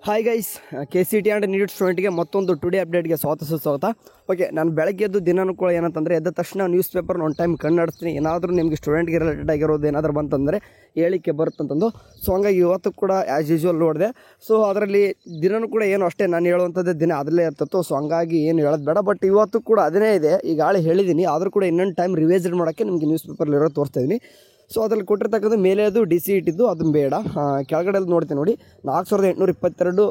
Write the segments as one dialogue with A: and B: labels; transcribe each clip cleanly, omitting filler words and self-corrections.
A: Hi guys, KCET and NEET ಸ್ಟೂಡೆಂಟ್ಗೆ ಮತ್ತೊಂದು today ಅಪ್ಡೇಟ್ಗೆ ಸ್ವಾಗತ. ಓಕೆ, ನಾನು ಬೆಳಗ್ಗೆ ಎದ್ದು ದಿನನೂ ಕೂಡ ಏನಂತಂದರೆ ಎದ್ದ ತಕ್ಷಣ ನ್ಯೂಸ್ ಪೇಪರ್ನ ಒಂದು ಟೈಮ್ ಕಣ್ಣಾಡಿಸ್ತೀನಿ. ಏನಾದರೂ ನಿಮಗೆ ಸ್ಟೂಡೆಂಟ್ಗೆ ರಿಲೇಟೆಡ್ ಆಗಿರೋದು ಏನಾದರೂ ಬಂತಂದರೆ ಹೇಳಿಕೆ ಬರುತ್ತಂತಂದು. ಸೊ ಹಂಗಾಗಿ ಇವತ್ತು ಕೂಡ ಆ್ಯಸ್ ಯೂಶ್ವಲ್ ನೋಡಿದೆ. ಸೊ ಅದರಲ್ಲಿ ದಿನನೂ ಕೂಡ ಏನು ಅಷ್ಟೇ ನಾನು ಹೇಳುವಂಥದ್ದೇ ದಿನ ಅದರಲ್ಲೇ ಇರ್ತಿತ್ತು. ಸೊ ಹಂಗಾಗಿ ಏನು ಹೇಳೋದು ಬೇಡ, ಬಟ್ ಇವತ್ತು ಕೂಡ ಅದನ್ನೇ ಇದೆ. ಈಗ ಆಳೆ ಹೇಳಿದ್ದೀನಿ, ಆದರೂ ಕೂಡ ಇನ್ನೊಂದು ಟೈಮ್ ರಿವೈಸ್ ಮಾಡೋಕ್ಕೆ ನಿಮಗೆ ನ್ಯೂಸ್ ಪೇಪರ್ಲಿರೋ ತೋರಿಸ್ತಾ ಇದ್ದೀನಿ. ಸೊ ಅದ್ರಲ್ಲಿ ಕೊಟ್ಟಿರ್ತಕ್ಕಂಥ ಮೇಲೆ ಅದು DCET ಇದ್ದು ಅದನ್ನು ಬೇಡ. ಕೆಳಗಡೆ ನೋಡ್ತೀನಿ ನೋಡಿ, 4822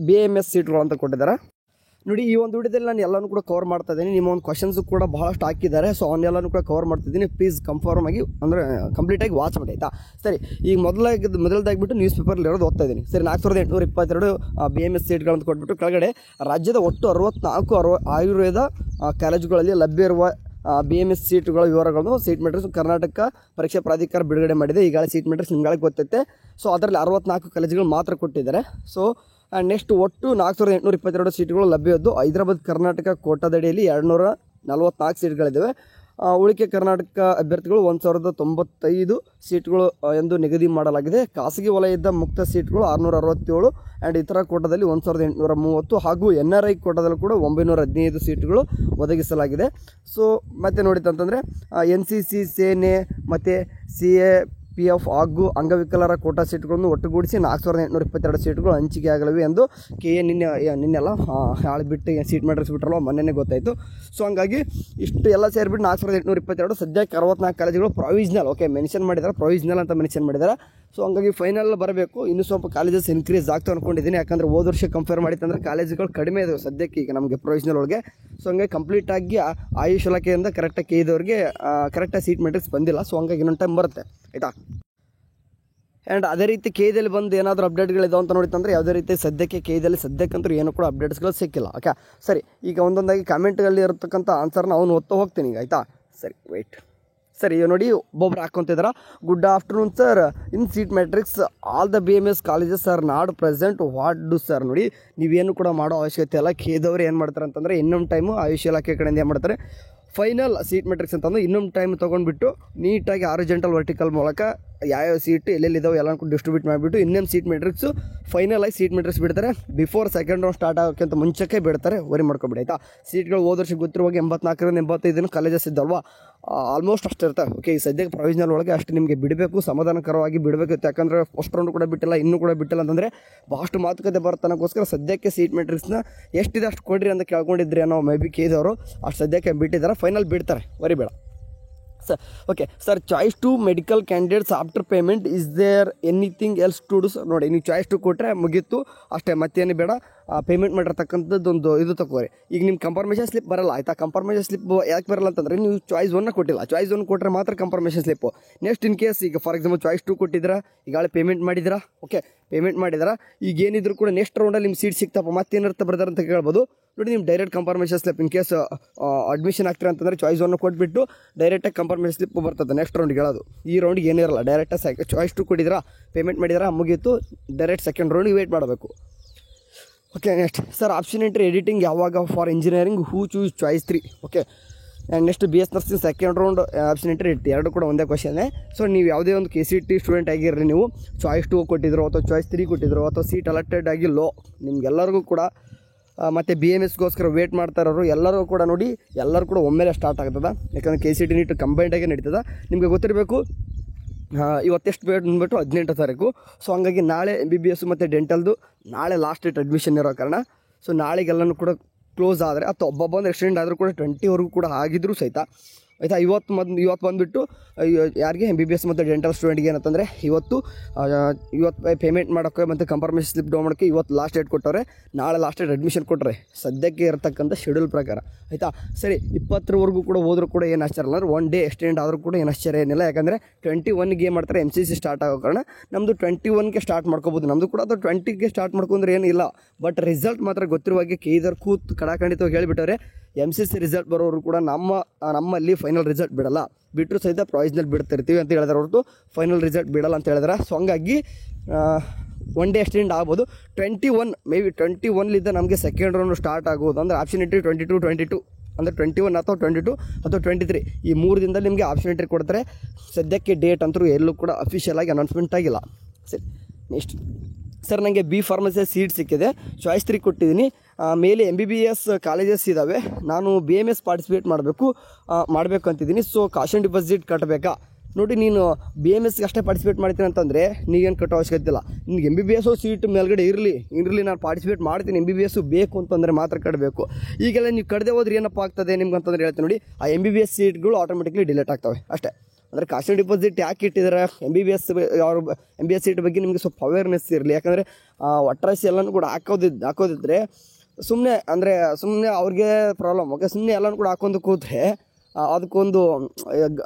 A: BAMS ಸೀಟ್ಗಳು ಅಂತ ಕೊಟ್ಟಿದ್ದಾರೆ ನೋಡಿ. ಈ ಒಂದು ವಿಡಿಯೋದಲ್ಲಿ ನಾನು ಎಲ್ಲನೂ ಕೂಡ ಕವರ್ ಮಾಡ್ತಾ ಇದ್ದೀನಿ. ನಿಮ್ಮ ಒಂದು ಕ್ವಶನ್ಸು ಕೂಡ ಬಹಳಷ್ಟು ಹಾಕಿದ್ದಾರೆ. ಸೊ ಅವನ್ನೆಲ್ಲನೂ ಕೂಡ ಕವರ್ ಮಾಡ್ತಿದ್ದೀನಿ. ಪ್ಲೀಸ್ ಕನ್ಫರ್ಮ್ ಆಗಿ ಅಂದರೆ ಕಂಪ್ಲೀಟಾಗಿ ವಾಚ್ ಮಾಡಿ ಆಯಿತಾ. ಸರಿ, ಈಗ ಮೊದಲದಾಗಿಬಿಟ್ಟು ನ್ಯೂಸ್ ಪೇಪರ್ಲಿ ಇರೋದು ಓದ್ತಾ ಇದ್ದೀನಿ. ಸರಿ, 4822 BAMS ಸೀಟ್ಗಳಂತ ಕೊಟ್ಬಿಟ್ಟು ಕೆಳಗಡೆ ರಾಜ್ಯದ ಒಟ್ಟು 64 ಆಯುರ್ವೇದ ಕಾಲೇಜುಗಳಲ್ಲಿ ಲಭ್ಯ ಇರುವ BAMS ಸೀಟುಗಳ ವಿವರಗಳನ್ನು ಸೀಟ್ ಮೆಟ್ರಿಕ್ಸ್ ಕರ್ನಾಟಕ ಪರೀಕ್ಷಾ ಪ್ರಾಧಿಕಾರ ಬಿಡುಗಡೆ ಮಾಡಿದೆ. ಈಗಾಗಲೇ ಸೀಟ್ ಮೆಟ್ರಿಕ್ಸ್ ನಿಮ್ಗಳಿಗೆ ಗೊತ್ತೈತೆ. ಸೊ ಅದರಲ್ಲಿ 64 ಕಾಲೇಜುಗಳು ಮಾತ್ರ ಕೊಟ್ಟಿದ್ದಾರೆ. ಸೊ ನೆಕ್ಸ್ಟ್ ಒಟ್ಟು 4822 ಸೀಟುಗಳು ಲಭ್ಯವಿದ್ದು ಹೈದರಾಬಾದ್ ಕರ್ನಾಟಕ ಕೋಟಾದಡಿಯಲ್ಲಿ 244 ಸೀಟ್ಗಳಿದ್ದಾವೆ. ಉಳಿಕೆ ಕರ್ನಾಟಕ ಅಭ್ಯರ್ಥಿಗಳು 1095 ಸೀಟ್ಗಳು ಎಂದು ನಿಗದಿ ಮಾಡಲಾಗಿದೆ. ಖಾಸಗಿ ವಲಯದ ಮುಕ್ತ ಸೀಟ್ಗಳು 667 ಆ್ಯಂಡ್ ಇತರ ಕೋಟಾದಲ್ಲಿ 1830 ಹಾಗೂ NRI ಕೋಟಾದಲ್ಲಿ ಕೂಡ 915 ಸೀಟುಗಳು ಒದಗಿಸಲಾಗಿದೆ. ಸೊ ಮತ್ತೆ ನೋಡಿತಂತಂದರೆ NCC ಸೇನೆ ಮತ್ತು CAPF ಹಾಗೂ ಅಂಗವಿಕಲರ ಕೋಟಾ ಸೀಟುಗಳನ್ನು ಒಟ್ಟುಗೂಡಿಸಿ 4822 ಸೀಟುಗಳು ಹಂಚಿಕೆ ಆಗಲಿವೆ ಎಂದು KA ನಿನ್ನೆಲ್ಲ ಹಾಳಿಬಿಟ್ಟು ಸೀಟ್ ಮೆಟ್ರಿಕ್ಸ್ ಬಿಟ್ಟರಲ್ಲ, ಮೊನ್ನೆ ಗೊತ್ತಾಯಿತು. ಸೊ ಹಂಗಾಗಿ ಇಷ್ಟು ಎಲ್ಲ ಸೇರಿಬಿಟ್ಟು 4822 ಸದ್ಯಕ್ಕೆ 64 ಕಾಲೇಜುಗಳು ಪ್ರೊವಿಷನಲ್. ಓಕೆ, ಮೆನ್ಷನ್ ಮಾಡಿದ್ದಾರೆ, ಪ್ರೊವಿಷನಲ್ ಅಂತ ಮೆನ್ಷನ್ ಮಾಡಿದ್ದಾರೆ. ಸೊ ಹಂಗಾಗಿ ಫೈನಲ್ ಬರಬೇಕು. ಇನ್ನೂ ಸ್ವಲ್ಪ ಕಾಲೇಜಸ್ ಇನ್ಕ್ರೀಸ್ ಆಗ್ತಾ ಅಂದ್ಕೊಂಡಿದ್ದೀನಿ. ಯಾಕಂದರೆ ಹೋದ ವರ್ಷ ಕಂಪೇರ್ ಮಾಡಿತ್ತಂದರೆ ಕಾಲೇಜುಗಳು ಕಡಿಮೆ ಇದಾವೆ ಸದ್ಯಕ್ಕೆ ಈಗ ನಮಗೆ ಪ್ರೊವಿಷನಲ್ ಒಳಗೆ. ಸೊ ಹಂಗಾಗಿ ಕಂಪ್ಲೀಟಾಗಿ ಆಯುಷ್ ಇಲಾಖೆಯಿಂದ ಕರೆಕ್ಟಾಗಿ KA ಕರೆಕ್ಟಾಗಿ ಸೀಟ್ ಮೆಟ್ರಿಕ್ಸ್ ಬಂದಿಲ್ಲ. ಸೊ ಹಂಗಾಗಿ ಇನ್ನೊಂದು ಟೈಮ್ ಬರುತ್ತೆ ಆಯಿತಾ. ಆ್ಯಂಡ್ ಅದೇ ರೀತಿ KAದಲ್ಲಿ ಬಂದು ಏನಾದರೂ ಅಪ್ಡೇಟ್ಗಳಿದಾವೆ ಅಂತ ನೋಡಿತಂದರೆ ಯಾವುದೇ ರೀತಿ ಸದ್ಯಕ್ಕೆ KAದಲ್ಲಿ ಸದ್ಯಕ್ಕಂತೂ ಏನೂ ಕೂಡ ಅಪ್ಡೇಟ್ಸ್ಗಳು ಸಿಕ್ಕಿಲ್ಲ. ಓಕೆ, ಸರಿ, ಈಗ ಒಂದೊಂದಾಗಿ ಕಾಮೆಂಟ್ಗಳಲ್ಲಿ ಇರತಕ್ಕಂಥ ಆನ್ಸರ್ನ ಅವನು ಓದ್ತಾ ಹೋಗ್ತೀನಿ ಈಗ ಆಯಿತಾ. ಸರಿ, ವೆಯ್ಟ್. ಸರಿ, ನೋಡಿ ಒಬ್ಬೊಬ್ರು ಹಾಕ್ಕೊಂತಿದ್ದಾರೆ. Good afternoon sir, in seat matrix all the BAMS colleges are not present, what do sir. ನೋಡಿ, ನೀವೇನು ಕೂಡ ಮಾಡೋ ಅವಶ್ಯಕತೆ ಇಲ್ಲ. KAದವ್ರು ಏನು ಮಾಡ್ತಾರೆ ಅಂತಂದರೆ ಇನ್ನೊಂದು ಟೈಮು ಆಯುಷ್ ಇಲಾಖೆ ಕಡೆಯಿಂದ ಏನು ಮಾಡ್ತಾರೆ, ಫೈನಲ್ ಸೀಟ್ ಮೆಟ್ರಿಕ್ಸ್ ಅಂತಂದು ಇನ್ನೊಂದು ಟೈಮ್ ತೊಗೊಂಡ್ಬಿಟ್ಟು ನೀಟಾಗಿ ಹಾರಿಜಾಂಟಲ್ ವರ್ಟಿಕಲ್ ಮೂಲಕ ಯಾವ ಸೀಟು ಎಲ್ಲೆಲ್ಲಿದ್ದಾವೆ ಎಲ್ಲ ಡಿಸ್ಟ್ರಿಬ್ಯೂಟ್ ಮಾಡಿಬಿಟ್ಟು ಇನ್ನೊಂದು ಸೀಟ್ ಮೆಟ್ರಿಕ್ಸು ಫೈನಲಾಗಿ ಸೀಟ್ ಮೆಟ್ರಿಕ್ಸ್ ಬಿಡ್ತಾರೆ. ಬಿಫೋರ್ ಸೆಕೆಂಡ್ ರೌಂಡ್ ಸ್ಟಾರ್ಟ್ ಆಗೋಕ್ಕಿಂತ ಮುಂಚೆಗೆ ಬಿಡ್ತಾರೆ. ವರಿ ಮಾಡ್ಕೊಬಿಡಿ ಆಯಿತಾ. ಸೀಟ್ಗಳು ಹೋದ ವರ್ಷಕ್ಕೆ ಗೊತ್ತಿರುವಾಗ 84ರಿಂದ 85 ಕಾಲೇಜಸ್ ಇದ್ದಲ್ವಾ, ಆಲ್ಮೋಸ್ಟ್ ಅಷ್ಟು ಇರ್ತವೆ. ಓಕೆ, ಈ ಸದ್ಯಕ್ಕೆ ಪ್ರೊವಿಷನಲ್ ಒಳಗೆ ಅಷ್ಟು ನಿಮಗೆ ಬಿಡಬೇಕು, ಸಮಾಧಾನಕರವಾಗಿ ಬಿಡಬೇಕಿತ್ತು. ಯಾಕಂದರೆ ಫಸ್ಟ್ ರೌಂಡ್ ಕೂಡ ಬಿಟ್ಟಿಲ್ಲ, ಇನ್ನೂ ಕೂಡ ಬಿಟ್ಟಿಲ್ಲ ಅಂತಂದರೆ ಭಾಳಷ್ಟು ಮಾತುಕತೆ ಬರ್ತನಕ್ಕೋಸ್ಕರ ಸದ್ಯಕ್ಕೆ ಸೀಟ್ ಮೆಟ್ರಿಕ್ಸ್ನ ಎಷ್ಟಿದೆ ಅಷ್ಟು ಕೊಡ್ರಿ ಅಂತ ಕೇಳ್ಕೊಂಡಿದ್ರಿ ಅನ್ನೋ ಮೇ ಬಿ KAದವರು ಅಷ್ಟು ಸದ್ಯಕ್ಕೆ ಬಿಟ್ಟಿದ್ದಾರೆ. ಫೈನಲ್ ಬಿಡ್ತಾರೆ, ವರಿಬೇಡ sir. Okay sir, choice to medical candidates after payment is there anything else to do. ನೋಡಿ, ನೀವು ಚಾಯ್ಸ್ ಟು ಕೊಟ್ಟರೆ ಮುಗೀತು ಅಷ್ಟೇ, ಮತ್ತೇನು ಬೇಡ. ಪೇಮೆಂಟ್ ಮಾಡಿರ್ತಕ್ಕಂಥದ್ದೊಂದು ಇದು ತಗೋರಿ. ಈಗ ನಿಮ್ಮ ಕನ್ಫರ್ಮೇಷನ್ ಸ್ಲಿಪ್ ಬರಲ್ಲ ಆಯಿತಾ. ಕನ್ಫರ್ಮೇಷನ್ ಸ್ಲಿಪ್ ಯಾಕೆ ಬರಲ್ಲ ಅಂತಂದರೆ ನೀವು ಚಾಯ್ಸ್ 1 ಕೊಟ್ಟಿಲ್ಲ. ಚಾಯ್ಸ್ 1 ಕೊಟ್ಟರೆ ಮಾತ್ರ confirmation slip. Next in case ಈಗ ಫಾರ್ ಎಕ್ಸಾಂಪಲ್ ಚಾಯ್ಸ್ 2 ಕೊಟ್ಟಿದ್ದೀರಾ, ಈಗಾಗಲೇ ಪೇಮೆಂಟ್ ಮಾಡಿದ್ದೀರಾ. ಓಕೆ, ಪೇಮೆಂಟ್ ಮಾಡಿದ್ದೀರಾ. ಈಗ ಏನಿದ್ರು ಕೂಡ ನೆಕ್ಸ್ಟ್ ರೌಂಡಲ್ಲಿ ನಿಮ್ಮ ಸೀಟ್ ಸಿಗ್ತಪ್ಪ ಮತ್ತೇನಿರುತ್ತೆ ಬ್ರದರ್ ಅಂತ ಕೇಳ್ಬೋದು. ನೋಡಿ, ನಿಮ್ಮ direct confirmation slip in case admission ಆಗ್ತೀರಾ ಅಂತಂದರೆ ಚಾಯ್ಸ್ 1 ಕೊಟ್ಬಿಟ್ಟು ಡೈರೆಕ್ಟಾಗಿ ಕನ್ಫರ್ಮೇಷನ್ ಸ್ಲಿಪ್ ಬರ್ತದೆ ನೆಕ್ಸ್ಟ್ ರೌಂಡ್ಗೆ ಹೇಳೋದು. ಈ ರೌಂಡಿಗೆ ಏನಿರಲ್ಲ, ಡೈರೆಕ್ಟಾಗಿ ಚಾಯ್ಸ್ 2 ಕೊಟ್ಟಿದ್ದೀರಾ, ಪೇಮೆಂಟ್ ಮಾಡಿದ್ದೀರಾ, ಮುಗೀತು. ಡೈರೆಕ್ಟ್ ಸೆಕೆಂಡ್ ರೌಂಡಿಗೆ ವೇಟ್ ಮಾಡಬೇಕು. Okay, next sir, option entry editing ಯಾವಾಗ for engineering, who choose choice 3. Okay, and next BS nursing second round option entry ಎರಡು ಕೂಡ ಒಂದೇ ಕ್ವಶನ್ನೇ. ಸೊ ನೀವು ಯಾವುದೇ ಒಂದು KCET ಸ್ಟೂಡೆಂಟ್ ಆಗಿರಲಿ, ನೀವು ಚಾಯ್ಸ್ 2 ಕೊಟ್ಟಿದ್ರು ಅಥವಾ ಚಾಯ್ಸ್ 3 ಕೊಟ್ಟಿದ್ರು ಅಥವಾ ಸೀಟ್ ಅಲಾಟೆಡ್ ಆಗಿ ಲೋ, ನಿಮ್ಗೆಲ್ಲರಿಗೂ ಕೂಡ ಮತ್ತು BAMSಗೋಸ್ಕರ ವೇಟ್ ಮಾಡ್ತಾ ಇರೋರು ಎಲ್ಲರೂ ಕೂಡ ನೋಡಿ, ಎಲ್ಲರೂ ಕೂಡ ಒಮ್ಮೆಲೆ ಸ್ಟಾರ್ಟ್ ಆಗ್ತದೆ. ಯಾಕಂದರೆ KCET ನೀಟ್ ಕಂಬೈಂಡಾಗಿ ನಡೀತದೆ. ನಿಮಗೆ ಗೊತ್ತಿರಬೇಕು, ಇವತ್ತೆಷ್ಟು ಡೇಟ್ ಬಂದುಬಿಟ್ಟು 18 ತಾರೀಕು. ಸೊ ಹಂಗಾಗಿ ನಾಳೆ MBBS ಮತ್ತು ಡೆಂಟಲ್ದು ನಾಳೆ ಲಾಸ್ಟ್ ಡೇಟ್ ಅಡ್ಮಿಷನ್ ಇರೋ ಕಾರಣ ಸೊ ನಾಳೆಗೆಲ್ಲನೂ ಕೂಡ ಕ್ಲೋಸ್ ಆದರೆ ಅಥವಾ ಒಬ್ಬೊಬ್ಬಂದು ಎಕ್ಸ್ಟೆಂಡ್ ಆದರೂ ಕೂಡ 20ವರೆಗೂ ಕೂಡ ಆಗಿದ್ರೂ ಸಹಿತ ಆಯಿತಾ. ಇವತ್ತು ಬಂದುಬಿಟ್ಟು ಯಾರಿಗೆ MBBS ಮತ್ತು ಡೆಂಟಲ್ ಸ್ಟೂಡೆಂಟ್ಗೆ ಏನಂತಂದರೆ ಇವತ್ತು ಪೇಮೆಂಟ್ ಮಾಡೋಕ್ಕೆ ಮತ್ತು ಕನ್ಫರ್ಮೇಷನ್ ಸ್ಲಿಪ್ ಡೌನ್ ಮಾಡೋಕ್ಕೆ ಇವತ್ತು ಲಾಸ್ಟ್ ಡೇಟ್ ಕೊಟ್ಟವ್ರೆ. ನಾಳೆ ಲಾಸ್ಟ್ ಡೇಟ್ ಅಡ್ಮಿಷನ್ ಕೊಟ್ಟರೆ ಸದ್ಯಕ್ಕೆ ಇರತಕ್ಕಂಥ ಶೆಡ್ಯೂಲ್ ಪ್ರಕಾರ ಆಯಿತಾ. ಸರಿ, 20ವರೆಗೂ ಕೂಡ ಹೋದರೂ ಕೂಡ ಏನು ಆಶ್ಚರ್ಯ ಇಲ್ಲ. 1 ಡೇ ಎಕ್ಸ್ಟೆಂಡ್ ಆದರೂ ಕೂಡ ಏನು ಆಶ್ಚರ್ಯ ಏನಿಲ್ಲ. ಯಾಕಂದರೆ 21ಗೆ ಏನು ಮಾಡ್ತಾರೆ, MCC ಸ್ಟಾರ್ಟ್ ಆಗೋ ಕಾರಣ ನಮ್ಮದು 21ಗೆ ಸ್ಟಾರ್ಟ್ ಮಾಡ್ಕೋಬೋದು. ನಮ್ಮದು ಕೂಡ ಅದು 20ಗೆ ಸ್ಟಾರ್ಟ್ ಮಾಡ್ಕೊಂಡ್ರೆ ಏನಿಲ್ಲ. ಬಟ್ ರಿಸಲ್ಟ್ ಮಾತ್ರ ಗೊತ್ತಿರುವಾಗೆ KAದವ್ರು ಕೂತು ಕಡಾಖಂಡಿತವಾಗಿ ಹೇಳಿಬಿಟ್ಟವ್ರೆ, MCC ರಿಸಲ್ಟ್ ಬರೋರು ಕೂಡ ನಮ್ಮಲ್ಲಿ ಫೈನಲ್ ರಿಸಲ್ಟ್ ಬಿಡಲ್ಲ, ಬಿಟ್ಟರು ಸಹಿತ ಪ್ರೊವಿಷನಲ್ ಬಿಡ್ತಿರ್ತೀವಿ ಅಂತ ಹೇಳಿದ್ರೆ ಹೊರತು ಫೈನಲ್ ರಿಸಲ್ಟ್ ಬಿಡಲ್ಲ ಅಂತ ಹೇಳಿದ್ರೆ. ಸೊ ಹಂಗಾಗಿ 1 ಡೇ ಎಕ್ಸ್ಟೆಂಡ್ ಆಗ್ಬೋದು. 21 ಮೇ ಬಿ 21ಲಿಂದ ನಮಗೆ ಸೆಕೆಂಡ್ ರೌಂಡ್ ಸ್ಟಾರ್ಟ್ ಆಗೋದು. ಅಂದರೆ ಆಪ್ಷನ್ ಎಂಟ್ರಿ 22 ಅಂದರೆ 21 ಅಥವಾ 22 ಅಥವಾ 23 ಈ 3 ದಿನದಲ್ಲಿ ನಿಮಗೆ ಆಪ್ಷನ್ ಎಂಟ್ರಿ ಕೊಡ್ತಾರೆ. ಸದ್ಯಕ್ಕೆ ಡೇಟ್ ಅಂತೂ ಎಲ್ಲೂ ಕೂಡ ಅಫಿಷಿಯಲ್ ಆಗಿ ಅನೌನ್ಸ್ಮೆಂಟ್ ಆಗಿಲ್ಲ. ಸರಿ, ನೆಕ್ಸ್ಟ್ ಸರ್ ನನಗೆ ಬಿ ಫಾರ್ಮಸಿ ಸೀಟ್ ಸಿಕ್ಕಿದೆ, ಚಾಯ್ಸ್ 3 ಕೊಟ್ಟಿದ್ದೀನಿ, ಮೇಲೆ MBBS ಕಾಲೇಜಸ್ ಇದ್ದಾವೆ, ನಾನು BMS ಪಾರ್ಟಿಸಿಪೇಟ್ ಮಾಡಬೇಕು ಅಂತಿದ್ದೀನಿ. ಸೊ ಕಾಶನ್ ಡಿಪಾಸಿಟ್ ಕಟ್ಟಬೇಕಾ? ನೋಡಿ, ನೀನು BMSಗೆ ಅಷ್ಟೇ ಪಾರ್ಟಿಸಿಪೇಟ್ ಮಾಡ್ತೀನಿ ಅಂತಂದರೆ ನೀಗೇನು ಕಟ್ಟೋ ಅವಶ್ಯಕತೆ ಇಲ್ಲ. ನಿನಗೆ MBBS ಸೀಟ್ ಮೇಲ್ಗಡೆ ಇರಲಿ ನಾನು ಪಾರ್ಟಿಸಿಪೇಟ್ ಮಾಡ್ತೀನಿ, MBBS ಬೇಕು ಅಂತಂದರೆ ಮಾತ್ರ ಕಟ್ಟಬೇಕು. ಈಗೆಲ್ಲ ನೀವು ಕಟ್ಟದೆ ಹೋದ್ರೆ ಏನಪ್ಪ ಆಗ್ತದೆ ನಿಮ್ಗೆ ಅಂತಂದ್ರೆ ಹೇಳ್ತೀನಿ ನೋಡಿ, ಆ MBBS ಸೀಟ್ಗಳು ಆಟೋಮೆಟಿಕ್ಲಿ ಡಿಲೀಟ್ ಆಗ್ತವೆ ಅಷ್ಟೇ. ಅಂದರೆ ಕಾಶನ್ ಡಿಪಾಸಿಟ್ ಯಾಕೆ ಇಟ್ಟಿದ್ದಾರೆ, MBBS ಸೀಟ್ ಬಗ್ಗೆ ನಿಮಗೆ ಸ್ವಲ್ಪ ಅವೇರ್ನೆಸ್ ಇರಲಿ. ಯಾಕಂದರೆ ಒಟ್ರಾಸಿ ಎಲ್ಲನೂ ಕೂಡ ಹಾಕೋದಿದ್ರೆ ಸುಮ್ಮನೆ ಅವ್ರಿಗೆ ಪ್ರಾಬ್ಲಮ್. ಓಕೆ, ಸುಮ್ಮನೆ ಎಲ್ಲನೂ ಕೂಡ ಹಾಕೊಂಡು ಕೂತ್ರೆ ಅದಕ್ಕೊಂದು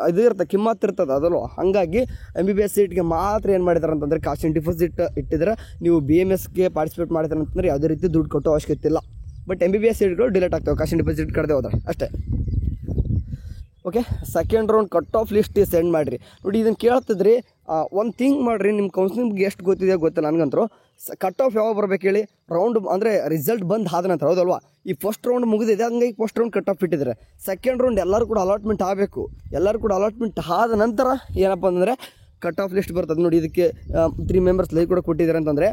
A: ಇದು ಇರ್ತದೆ, ಕಿಮ್ಮತ್ತಿರ್ತದೆ ಅದಲ್ವ. ಹಾಗಾಗಿ MBBS ಸೀಟ್ಗೆ ಮಾತ್ರ ಏನು ಮಾಡಿದ್ದಾರೆ ಅಂತಂದರೆ ಕಾಶನ್ ಡಿಪಾಸಿಟ್ ಇಟ್ಟಿದ್ರೆ ನೀವು BMSಗೆ ಪಾರ್ಟಿಸಿಪೇಟ್ ಮಾಡ್ತಾರೆ ಅಂತಂದರೆ ಯಾವುದೇ ರೀತಿ ದುಡ್ಡು ಕೊಟ್ಟೋ ಅವಶ್ಯಕತೆ ಇಲ್ಲ. ಬಟ್ MBBS ಸೀಟ್ಗಳು ಡಿಲೀಟ್ ಆಗ್ತವೆ ಕಾಶನ್ ಡಿಪಾಸಿಟ್ ಕಟ್ಟದೆ ಹೋದ್ರೆ ಅಷ್ಟೇ. Okay, second round cut off list send ಮಾಡಿರಿ. ನೋಡಿ, ಇದನ್ನು ಕೇಳ್ತಿದ್ರಿ, ಒಂದು ಥಿಂಕ್ ಮಾಡಿರಿ, ನಿಮ್ಮ ಕೌನ್ಸಿಲಿಂಗ್ಗೆ ಎಷ್ಟು ಗೊತ್ತಿದೆ ಗೊತ್ತಿಲ್ಲ ನನಗಂತರೂ. ಕಟ್ ಆಫ್ ಯಾವಾಗ ಬರ್ಬೇಕು ಹೇಳಿ? ರೌಂಡ್ ಅಂದರೆ ರಿಸಲ್ಟ್ ಬಂದು ಆದ ನಂತರ, ಹೌದಲ್ವಾ? ಈ ಫಸ್ಟ್ ರೌಂಡ್ ಮುಗಿದಿದೆ, ಹಂಗಾಗಿ ಫಸ್ಟ್ ರೌಂಡ್ ಕಟ್ ಆಫ್ ಇಟ್ಟಿದ್ದಾರೆ. ಸೆಕೆಂಡ್ ರೌಂಡ್ ಎಲ್ಲರೂ ಕೂಡ ಅಲಾಟ್ಮೆಂಟ್ ಆಗಬೇಕು. ಎಲ್ಲರೂ ಕೂಡ ಅಲಾಟ್ಮೆಂಟ್ ಆದ ನಂತರ ಏನಪ್ಪ ಅಂತಂದರೆ ಕಟ್ ಆಫ್ ಲಿಸ್ಟ್ ಬರ್ತದೆ. ನೋಡಿ, ಇದಕ್ಕೆ 3 ಮೆಂಬರ್ಸ್ ಲೈವ್ ಕೂಡ ಕೊಟ್ಟಿದ್ದಾರೆ ಅಂತಂದರೆ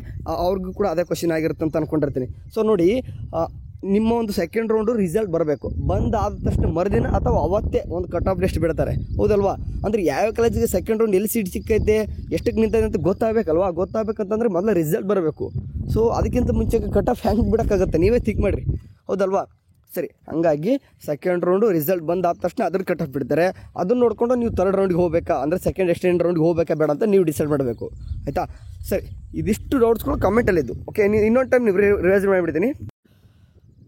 A: ಅವ್ರಿಗೂ ಕೂಡ ಅದೇ ಕ್ವಶನ್ ಆಗಿರುತ್ತೆ ಅಂತ ಅಂದ್ಕೊಂಡಿರ್ತೀನಿ. ಸೊ ನೋಡಿ, ನಿಮ್ಮ ಒಂದು ಸೆಕೆಂಡ್ ರೌಂಡು ರಿಸಲ್ಟ್ ಬರಬೇಕು. ಬಂದಾದ ತಕ್ಷಣ ಮರುದಿನ ಅಥವಾ ಅವತ್ತೇ ಒಂದು ಕಟ್ ಆಫ್ ಲಿಸ್ಟ್ ಬಿಡ್ತಾರೆ, ಹೌದಲ್ವಾ? ಅಂದರೆ ಯಾವ ಕಾಲೇಜಿಗೆ ಸೆಕೆಂಡ್ ರೌಂಡ್ ಎಲ್ಲಿ ಸೀಟ್ ಸಿಕ್ಕೈತೆ, ಎಷ್ಟಕ್ಕೆ ನಿಂತೈತೆ ಅಂತ ಗೊತ್ತಾಗಬೇಕಲ್ವಾ? ಗೊತ್ತಾಗಬೇಕಂತಂದ್ರೆ ಮೊದಲು ರಿಸಲ್ಟ್ ಬರಬೇಕು. ಸೊ ಅದಕ್ಕಿಂತ ಮುಂಚೆ ಕಟ್ ಆಫ್ ಹೆಂಗೆ ಬಿಡೋಕ್ಕಾಗುತ್ತೆ? ನೀವೇ ಥಿಂಕ್ ಮಾಡಿರಿ, ಹೌದಲ್ವಾ? ಸರಿ, ಹಾಗಾಗಿ ಸೆಕೆಂಡ್ ರೌಂಡು ರಿಸಲ್ಟ್ ಬಂದಾದ ತಕ್ಷಣ ಅದ್ರ ಕಟ್ ಆಫ್ ಬಿಡ್ತಾರೆ. ಅದನ್ನು ನೋಡಿಕೊಂಡು ನೀವು ಥರ್ಡ್ ರೌಂಡ್ಗೆ ಹೋಗಬೇಕಾ, ಅಂದರೆ ಸೆಕೆಂಡ್ ಎಕ್ಸ್ಟೆಂಡ್ ರೌಂಡ್ಗೆ ಹೋಗಬೇಕಾ ಬೇಡ ಅಂತ ನೀವು ಡಿಸೈಡ್ ಮಾಡಬೇಕು, ಆಯಿತಾ? ಸರಿ, ಇದಿಷ್ಟು ಡೌಟ್ಸ್ಗಳು ಕಮೆಂಟಲ್ಲಿದ್ದು. ಓಕೆ, ಇನ್ನೊಂದು ಟೈಮ್ ನೀವು ರಿವೈಸ್ ಮಾಡಿಬಿಡ್ತೀನಿ.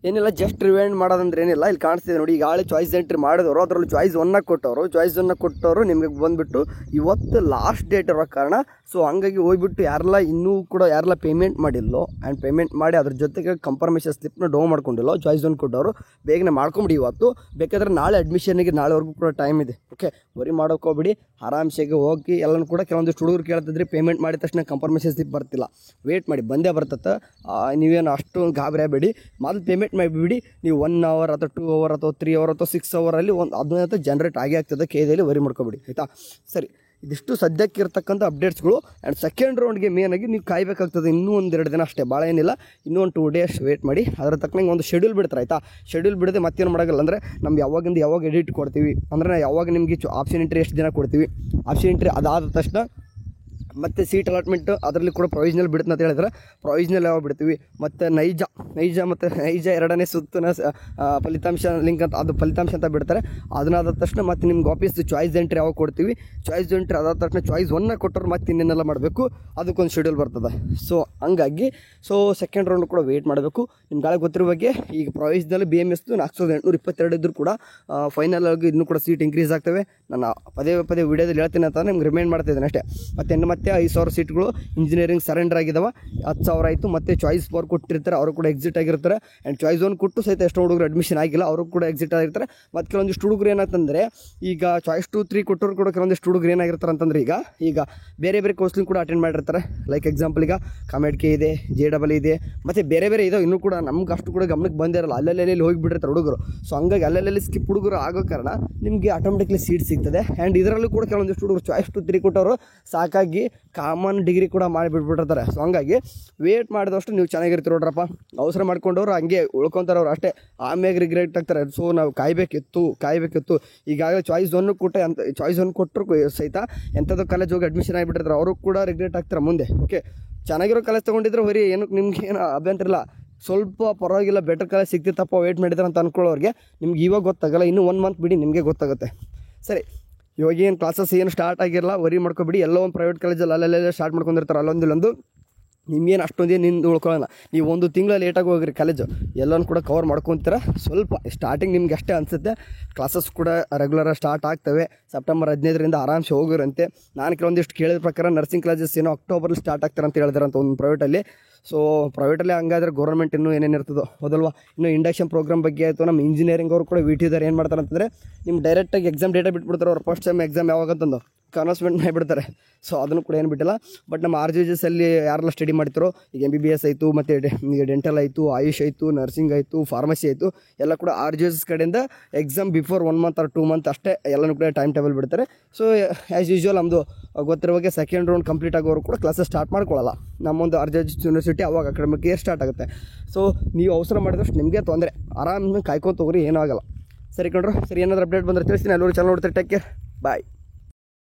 A: ಏನಿಲ್ಲ, ಜಸ್ಟ್ ರಿವೈಂಡ್ ಮಾಡೋದಂದ್ರೆ ಏನಿಲ್ಲ, ಇಲ್ಲಿ ಕಾಣಿಸ್ತಿದೆ ನೋಡಿ. ಈಗ ಆಳೆ ಚಾಯ್ಸ್ ಎಂಟ್ರಿ ಮಾಡಿದವರು ಅದರಲ್ಲಿ ಚಾಯ್ಸ್ 1 ಕೊಟ್ಟವರು ನಿಮಗೆ ಬಂದುಬಿಟ್ಟು ಇವತ್ತು ಲಾಸ್ಟ್ ಡೇಟ್ ಇರೋ ಕಾರಣ. ಸೊ ಹಂಗಾಗಿ ಹೋಗ್ಬಿಟ್ಟು ಯಾರೆಲ್ಲ ಪೇಮೆಂಟ್ ಮಾಡಿಲ್ಲೋ ಆ್ಯಂಡ್ ಪೇಮೆಂಟ್ ಮಾಡಿ ಅದ್ರ ಜೊತೆಗೆ ಕನ್ಫರ್ಮೇಷನ್ ಸ್ಲಿಪ್ನ ಡೌನ್ ಮಾಡ್ಕೊಂಡಿಲ್ಲೋ, ಚಾಯ್ಸ್ 1 ಕೊಟ್ಟವರು ಬೇಗನೆ ಮಾಡ್ಕೊಂಬಿಡಿ ಇವತ್ತು. ಬೇಕಾದ್ರೆ ನಾಳೆ ಅಡ್ಮಿಷನ್ಗೆ ನಾಳೆವರೆಗೂ ಕೂಡ ಟೈಮ್ ಇದೆ. ಓಕೆ, ವರಿ ಮಾಡೋಕೋಗ್ಬಿಡಿ, ಆರಾಮ್ಸೆಗೆ ಹೋಗಿ ಎಲ್ಲನೂ ಕೂಡ. ಕೆಲವೊಂದಿಷ್ಟು ಹುಡುಗರು ಕೇಳ್ತಿದ್ರೆ ಪೇಮೆಂಟ್ ಮಾಡಿದ ತಕ್ಷಣ ಕನ್ಫರ್ಮೇಷನ್ ಸ್ಲಿಪ್ ಬರ್ತಿಲ್ಲ, ವೇಟ್ ಮಾಡಿ, ಬಂದೇ ಬರ್ತದೆ. ನೀವೇನು ಅಷ್ಟು ಗಾಬರಿ ಆಗಬೇಡಿ, ಮೊದಲು ಪೇಮೆಂಟ್ ಮಾಡಿಬಿಡಿ. ನೀವು 1 ಅವರ್ ಅಥವಾ 2 ಅವರ್ ಅಥವಾ 3 ಅವರ್ ಅಥವಾ 6 ಅವರಲ್ಲಿ ಒಂದು 15 ಜನರೇಟ್ ಆಗೇ ಆಗ್ತದೆ. ಕೇದಲ್ಲಿ ವರಿ ಮಾಡ್ಕೊಬಿಡಿ, ಆಯಿತಾ? ಸರಿ, ಇದಿಷ್ಟು ಸದ್ಯಕ್ಕೆ ಇರ್ತಕ್ಕಂಥ ಅಪ್ಡೇಟ್ಸ್ಗಳು. ಆ್ಯಂಡ್ ಸೆಕೆಂಡ್ ರೌಂಡ್ಗೆ ಮೇನಾಗಿ ನೀವು ಕಾಯಬೇಕಾಗ್ತದೆ. ಇನ್ನೂ 1-2 ದಿನ ಅಷ್ಟೇ, ಭಾಳ ಏನಿಲ್ಲ. ಇನ್ನೂ ಒಂದು 2 ಡೇಸ್ ವೇಟ್ ಮಾಡಿ. ಅದರ ತಕ್ಕನಂಗೆ ಒಂದು ಶೆಡ್ಯೂಲ್ ಬಿಡ್ತಾರೆ, ಆಯಿತಾ? ಶೆಡ್ಯೂಲ್ ಬಿಡದೆ ಮತ್ತೇನು ಮಾಡೋಲ್ಲ. ಅಂದರೆ ನಮ್ಗೆ ಯಾವಾಗ ಎಡಿಟ್ ಕೊಡ್ತೀವಿ ಅಂದರೆ ಯಾವಾಗ ನಿಮಗೆ ಆಪ್ಷನ್ ಎಂಟ್ರಿ ಎಷ್ಟು ದಿನ ಕೊಡ್ತೀವಿ, ಆಪ್ಷನ್ ಎಂಟ್ರಿ ಅದಾದ ತಕ್ಷಣ ಮತ್ತು ಸೀಟ್ ಅಲಾಟ್ಮೆಂಟು ಅದರಲ್ಲಿ ಕೂಡ ಪ್ರೊವಿಷನಲ್ ಬಿಡುತ್ತೆ ಅಂತ ಹೇಳಿದ್ರೆ ಪ್ರೊವಿಷನಲ್ ಯಾವಾಗ ಬಿಡ್ತೀವಿ, ಮತ್ತು ನೈಜ 2ನೇ ಸುತ್ತಿನ ಫಲಿತಾಂಶ ಲಿಂಕ್ ಅಂತ, ಅದು ಫಲಿತಾಂಶ ಅಂತ ಬಿಡ್ತಾರೆ. ಅದನ್ನಾದ ತಕ್ಷಣ ಮತ್ತು ನಿಮ್ಗೆ ವಾಪಸ್ ಚಾಯ್ಸ್ ಎಂಟ್ರಿ ಯಾವಾಗ ಕೊಡ್ತೀವಿ, ಚಾಯ್ಸ್ ಎಂಟ್ರಿ ಅದಾದ ತಕ್ಷಣ ಚಾಯ್ಸ್ 1 ಕೊಟ್ಟರು ಮತ್ತೆ ಇನ್ನೇನೆಲ್ಲ ಮಾಡಬೇಕು, ಅದಕ್ಕೊಂದು ಶೆಡ್ಯೂಲ್ ಬರ್ತದೆ. ಸೊ ಹಂಗಾಗಿ ಸೆಕೆಂಡ್ ರೌಂಡ್ ಕೂಡ ವೆಯ್ಟ್ ಮಾಡಬೇಕು. ನಿಮ್ಗೆ ಗಾಳಿ ಗೊತ್ತಿರೋ ಬಗ್ಗೆ ಈಗ ಪ್ರೊವಿಷನಲ್ BMS 4822 ಇದ್ದರೂ ಕೂಡ ಫೈನಲ್ ಆಗಿ ಇನ್ನೂ ಕೂಡ ಸೀಟ್ ಇನ್ಕ್ರೀಸ್ ಆಗ್ತವೆ. ನಾನು ಪದೇ ವಿಡಿಯೋದಲ್ಲಿ ಹೇಳ್ತೀನಿ ಅಂತ ನಿಮ್ಗೆ ರಿಮೈಂಡ್ ಮಾಡ್ತಾಯಿದ್ದೀನಿ ಅಷ್ಟೇ. ಮತ್ತೆ 5,000 ಸೀಟ್ಗಳು ಇಂಜಿನಿಯರಿಂಗ್ ಸರೆಂಡರ್ ಆಗಿದ್ದಾವೆ, 10,000 ಆಯಿತು. ಮತ್ತು ಚಾಯ್ಸ್ 4 ಕೊಟ್ಟಿರ್ತಾರೆ, ಅವರು ಕೂಡ ಎಕ್ಸಿಟ್ ಆಗಿರ್ತಾರೆ. ಆ್ಯಂಡ್ ಚಾಯ್ಸ್ 1 ಕೊಟ್ಟು ಸಹಿತ ಎಷ್ಟು ಹುಡುಗರು ಅಡ್ಮಿಷನ್ ಆಗಿಲ್ಲ, ಅವರು ಕೂಡ ಎಕ್ಸಿಟ್ ಆಗಿರ್ತಾರೆ. ಮತ್ತು ಕೆಲವೊಂದಿಷ್ಟು ಹುಡುಗರು ಏನಾಗ್ತಂದರೆ ಈಗ ಚಾಯ್ಸ್ 2, 3 ಕೊಟ್ಟರು ಕೂಡ ಕೆಲವೊಂದಿಷ್ಟು ಹುಡುಗರು ಏನಾಗಿರ್ತಾರೆ ಅಂತಂದರೆ ಈಗ ಬೇರೆ ಕೌನ್ಸಿಲಿಂಗ್ ಕೂಡ ಅಟೆಂಡ್ ಮಾಡಿರ್ತಾರೆ. ಲೈಕ್ ಎಕ್ಸಾಂಪಲ್ ಈಗ ಕಾಮೆಡ್ಕೆ ಇದೆ, JEE ಇದೆ, ಮತ್ತು ಬೇರೆ ಇದಾವೆ. ಇನ್ನೂ ಕೂಡ ನಮ್ಗೆ ಅಷ್ಟು ಕೂಡ ಗಮನಕ್ಕೆ ಬಂದಿರಲ್ಲ, ಅಲ್ಲೆಲ್ಲಿ ಹೋಗಿಬಿಟ್ಟಿರ್ತಾರೆ ಹುಡುಗರು. ಸೊ ಹಂಗಾಗಿ ಅಲ್ಲೆಲ್ಲಿ ಸ್ಕಿಪ್ ಹುಡುಗರು ಆಗೋ ಕಾರಣ ನಿಮಗೆ ಆಟೋಮೆಟಿಕ್ಲಿ ಸೀಟ್ ಸಿಗ್ತದೆ. ಆ್ಯಂಡ್ ಇದರಲ್ಲೂ ಕೂಡ ಕೆಲವೊಂದಿಷ್ಟು ಹುಡುಗರು ಚಾಯ್ಸ್ 2, 3 ಕೊಟ್ಟವರು ಸಾಕಾಗಿ ಕಾಮನ್ ಡಿಗ್ರಿ ಕೂಡ ಮಾಡಿಬಿಟ್ಬಿಟ್ಟಿರ್ತಾರೆ. ಸೊ ಹಂಗಾಗಿ ವೇಟ್ ಮಾಡಿದಷ್ಟು ನೀವು ಚೆನ್ನಾಗಿರ್ತೀರ ನೋಡ್ರಪ್ಪ. ಅವಸರ ಮಾಡ್ಕೊಂಡವ್ರು ಹಂಗೆ ಉಳ್ಕೊತಾರೆ ಅವ್ರು ಅಷ್ಟೇ, ಆಮೇಲೆ ರಿಗ್ರೆಟ್ ಆಗ್ತಾರೆ. ಸೊ ನಾವು ಕಾಯಬೇಕಿತ್ತು. ಈಗಾಗಲೇ ಚಾಯ್ಸ್ 1 ಚಾಯ್ಸ್ 1 ಕೊಟ್ಟರು ಸಹಿತ ಎಂಥದ್ದು ಕಾಲೇಜ್ ಹೋಗಿ ಅಡ್ಮಿಷನ್ ಆಗಿಬಿಟ್ಟಿರ್ತಾರೆ, ಅವರು ಕೂಡ ರಿಗ್ರೆಟ್ ಆಗ್ತಾರೆ ಮುಂದೆ. ಓಕೆ, ಚೆನ್ನಾಗಿರೋ ಕಾಲೇಜ್ ತೊಗೊಂಡಿದ್ರೆ ಬರೀ ನಿಮ್ಗೆ ಏನು ಅಭ್ಯಂತರ ಇಲ್ಲ, ಸ್ವಲ್ಪ ಪರವಾಗಿಲ್ಲ ಬೆಟರ್ ಕಾಲೇಜ್ ಸಿಗ್ತಿತ್ತಪ್ಪ ವೇಟ್ ಮಾಡಿದ್ರೆ ಅಂತ ಅಂದ್ಕೊಳ್ಳೋರಿಗೆ ನಿಮ್ಗೆ ಇವಾಗ ಗೊತ್ತಾಗಲ್ಲ, ಇನ್ನೂ 1 ಮಂತ್ ಬಿಡಿ ನಿಮಗೆ ಗೊತ್ತಾಗುತ್ತೆ. ಸರಿ, ಇವಾಗ ಏನು ಕ್ಲಾಸಸ್ ಏನು ಸ್ಟಾರ್ಟ್ ಆಗಿರಲ್ಲ, ವರಿ ಮಾಡ್ಕೊಬಿಡಿ. ಎಲ್ಲೋ ಒಂದು ಪ್ರೈವೇಟ್ ಕಾಲೇಜಲ್ಲಿ ಅಲ್ಲೆಲ್ಲ ಸ್ಟಾರ್ಟ್ ಮಾಡ್ಕೊಂಡಿರ್ತಾರೆ, ಅಲ್ಲೊಂದು ನಿಮ್ಗೇನು ಅಷ್ಟೊಂದೇನು ನಿಂದು ಉಳ್ಕೊಳ್ಳೋಣ. ನೀವು 1 ತಿಂಗಳ ಲೇಟಾಗಿ ಹೋಗಿರಿ ಕಾಲೇಜು, ಎಲ್ಲನೂ ಕೂಡ ಕವರ್ ಮಾಡ್ಕೊತೀರ. ಸ್ವಲ್ಪ ಸ್ಟಾರ್ಟಿಂಗ್ ನಿಮ್ಗೆ ಅಷ್ಟೇ ಅನಿಸುತ್ತೆ, ಕ್ಲಾಸಸ್ ಕೂಡ ರೆಗ್ಯುಲರಾಗಿ ಸ್ಟಾರ್ಟ್ ಆಗ್ತವೆ. ಸೆಪ್ಟೆಂಬರ್ 15ರಿಂದ ಆರಾಮ್ಸೆ ಹೋಗಿರಂತೆ. ನಾನು ಕೆಲವೊಂದಿಷ್ಟು ಕೇಳಿದ ಪ್ರಕಾರ ನರ್ಸಿಂಗ್ ಕ್ಲಾಸಸ್ ಏನೋ ಅಕ್ಟೋಬರಲ್ಲಿ ಸ್ಟಾರ್ಟ್ ಆಗ್ತಾರೆ ಅಂತ ಹೇಳಿದಾರಂತ ಒಂದು ಪ್ರೈವೇಟಲ್ಲಿ. ಸೊ ಪ್ರೈವೇಟಲ್ಲಿ ಹಂಗಾದ್ರೆ ಗೌರ್ಮೆಂಟ್ ಇನ್ನೂ ಏನೇನು ಇರ್ತದೋ ಹೌದಲ್ವಾ. ಇನ್ನು ಇಂಡಕ್ಷನ್ ಪ್ರೋಗ್ರಾಮ್ ಬಗ್ಗೆ ಆಯಿತು, ನಮ್ಮ ಇಂಜಿನಿಯರಿಂಗ್ ಅವರು ಕೂಡ VT ಏನು ಮಾಡ್ತಾರೆ ಅಂತಂದರೆ ನಿಮ್ಮ ಡೈರೆಕ್ಟಾಗಿ ಎಕ್ಸಾಮ್ ಡೇಟಾ ಬಿಟ್ಬಿಡ್ತಾರೆ. ಅವ್ರು ಫಸ್ಟ್ ಸೆಮ್ ಎಕ್ಸಾಮ್ ಯಾವಾಗ ಅಂತಂದು ಅನೌನ್ಸ್ಮೆಂಟ್ ಮಾಡಿಬಿಡ್ತಾರೆ. ಸೊ ಅದನ್ನು ಕೂಡ ಏನು ಬಿಟ್ಟಿಲ್ಲ. ಬಟ್ ನಮ್ಮ RGHS ಅಲ್ಲಿ ಯಾರೆಲ್ಲ ಸ್ಟಡಿ ಮಾಡ್ತಿರೋ ಈಗ MBBS ಆಯಿತು, ಮತ್ತು ಡೆಂಟಲ್ ಆಯಿತು, ಆಯುಷ್ ಆಯಿತು, ನರ್ಸಿಂಗ್ ಆಯಿತು, ಫಾರ್ಮಸಿ ಆಯಿತು, ಎಲ್ಲ ಕೂಡ RGHS ಕಡೆಯಿಂದ exam before 1 month R 2 month ಅಷ್ಟೇ ಎಲ್ಲನೂ ಕೂಡ ಟೈಮ್ ಟೇಬಲ್ ಬಿಡ್ತಾರೆ. ಸೊ ಆ್ಯಸ್ ಯೂಶ್ವಲ್ ನಮ್ಮದು ಗೊತ್ತಿರೋ ಬಗ್ಗೆ ಸೆಕೆಂಡ್ ರೌಂಡ್ ಕಂಪ್ಲೀಟ್ ಆಗೋರು ಕೂಡ ಕ್ಲಾಸಸ್ ಸ್ಟಾರ್ಟ್ ಮಾಡ್ಕೊಳ್ಳಲ್ಲ. ನಮ್ಮೊಂದು RGHS ಯೂನಿವರ್ಸಿಟಿ ಅವಾಗ ಅಕಾಡೆಮಿಕ್ ಇಯರ್ ಸ್ಟಾರ್ಟ್ ಆಗುತ್ತೆ. ಸೊ ನೀವು ಅವಸರ ಮಾಡಿದಷ್ಟು ನಿಮಗೆ ತೊಂದರೆ, ಆರಾಮಾಗಿ ಕಾಯ್ಕೊಂಡು ಹೋಗ್ರಿ, ಏನೂ ಆಗಲ್ಲ. ಸರಿ ಕಣ್ರು, ಸರಿ ಏನಾದರೂ ಅಪ್ಡೇಟ್ ಬಂದರೆ ತಿಳಿಸ್ತೀನಿ. ಎಲ್ಲರೂ ಚಾನಲ್ ನೋಡ್ತಾರೆ. ಟೇಕ್ ಕೇರ್, ಬಾಯ್.